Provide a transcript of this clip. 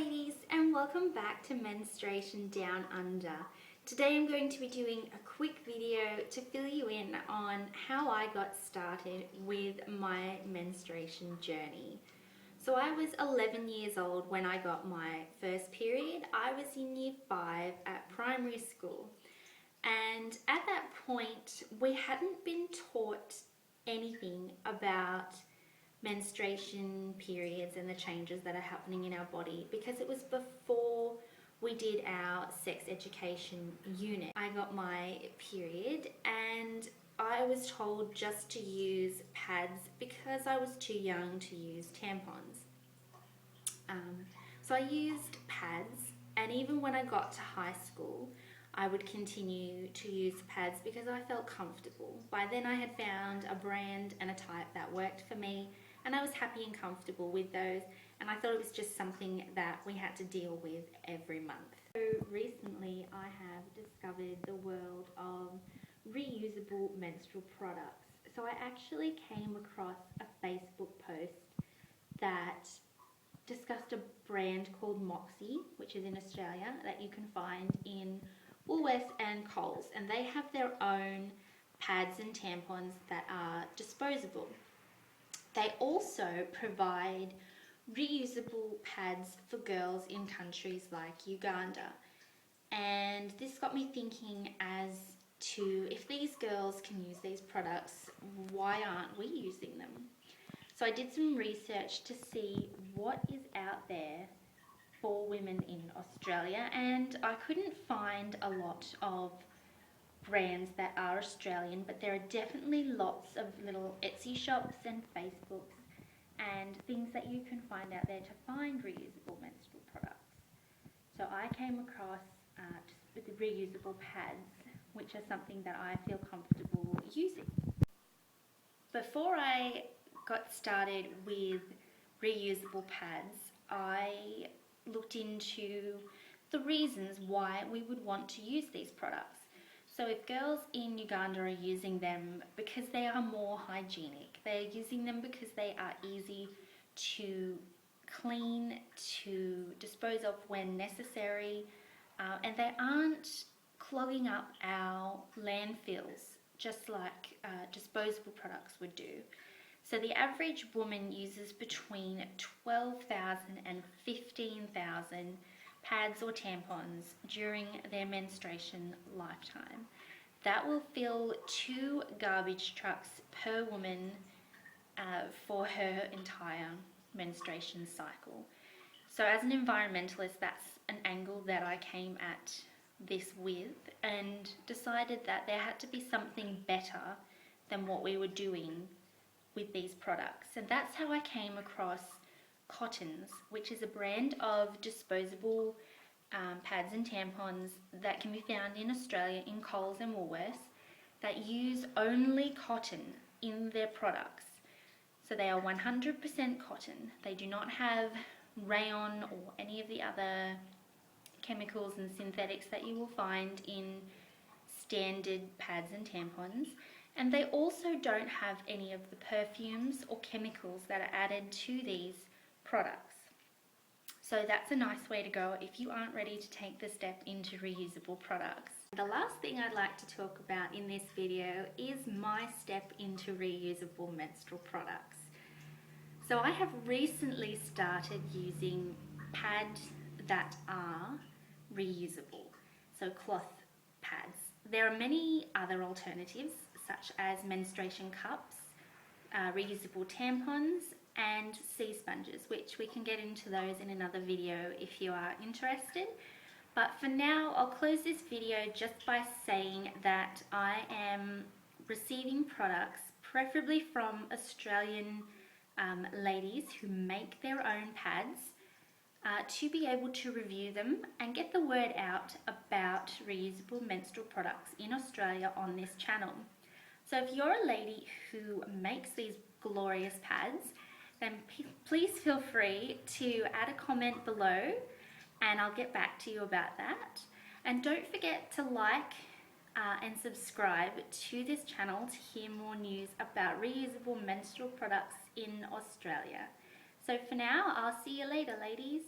ladies, and welcome back to Menstruation Down Under. Today I'm going to be doing a quick video to fill you in on how I got started with my menstruation journey. So I was 11 years old when I got my first period. I was in year 5 at primary school, and at that point we hadn't been taught anything about menstruation, periods, and the changes that are happening in our body, because it was before we did our sex education unit. I got my period and I was told just to use pads because I was too young to use tampons. So I used pads, and even when I got to high school I would continue to use pads because I felt comfortable. By then I had found a brand and a type that worked for me, and I was happy and comfortable with those, and I thought it was just something that we had to deal with every month. So recently I have discovered the world of reusable menstrual products. So I actually came across a Facebook post that discussed a brand called Moxie, which is in Australia, that you can find in Woolworths and Coles, and they have their own pads and tampons that are disposable. They also provide reusable pads for girls in countries like Uganda, and this got me thinking as to, if these girls can use these products, why aren't we using them? So I did some research to see what is out there for women in Australia, and I couldn't find a lot of brands that are Australian, but there are definitely lots of little Etsy shops and Facebooks and things that you can find out there to find reusable menstrual products. So I came across just with the reusable pads, which are something that I feel comfortable using. Before I got started with reusable pads, I looked into the reasons why we would want to use these products. So if girls in Uganda are using them because they are more hygienic, they're using them because they are easy to clean, to dispose of when necessary, and they aren't clogging up our landfills just like disposable products would do. So the average woman uses between 12,000 and 15,000 pads or tampons during their menstruation lifetime. That will fill 2 garbage trucks per woman for her entire menstruation cycle. So as an environmentalist, that's an angle that I came at this with, and decided that there had to be something better than what we were doing with these products. And that's how I came across Cottons, which is a brand of disposable pads and tampons that can be found in Australia in Coles and Woolworths, that use only cotton in their products. So they are 100% cotton. They do not have rayon or any of the other chemicals and synthetics that you will find in standard pads and tampons. And they also don't have any of the perfumes or chemicals that are added to these products. So that's a nice way to go if you aren't ready to take the step into reusable products. The last thing I'd like to talk about in this video is my step into reusable menstrual products. So I have recently started using pads that are reusable, so cloth pads. There are many other alternatives, such as menstruation cups, reusable tampons, and sea sponges, which we can get into those in another video if you are interested. But for now, I'll close this video just by saying that I am receiving products, preferably from Australian ladies who make their own pads, to be able to review them and get the word out about reusable menstrual products in Australia on this channel. So if you're a lady who makes these glorious pads, then please feel free to add a comment below and I'll get back to you about that. And don't forget to like and subscribe to this channel to hear more news about reusable menstrual products in Australia. So for now, I'll see you later, ladies.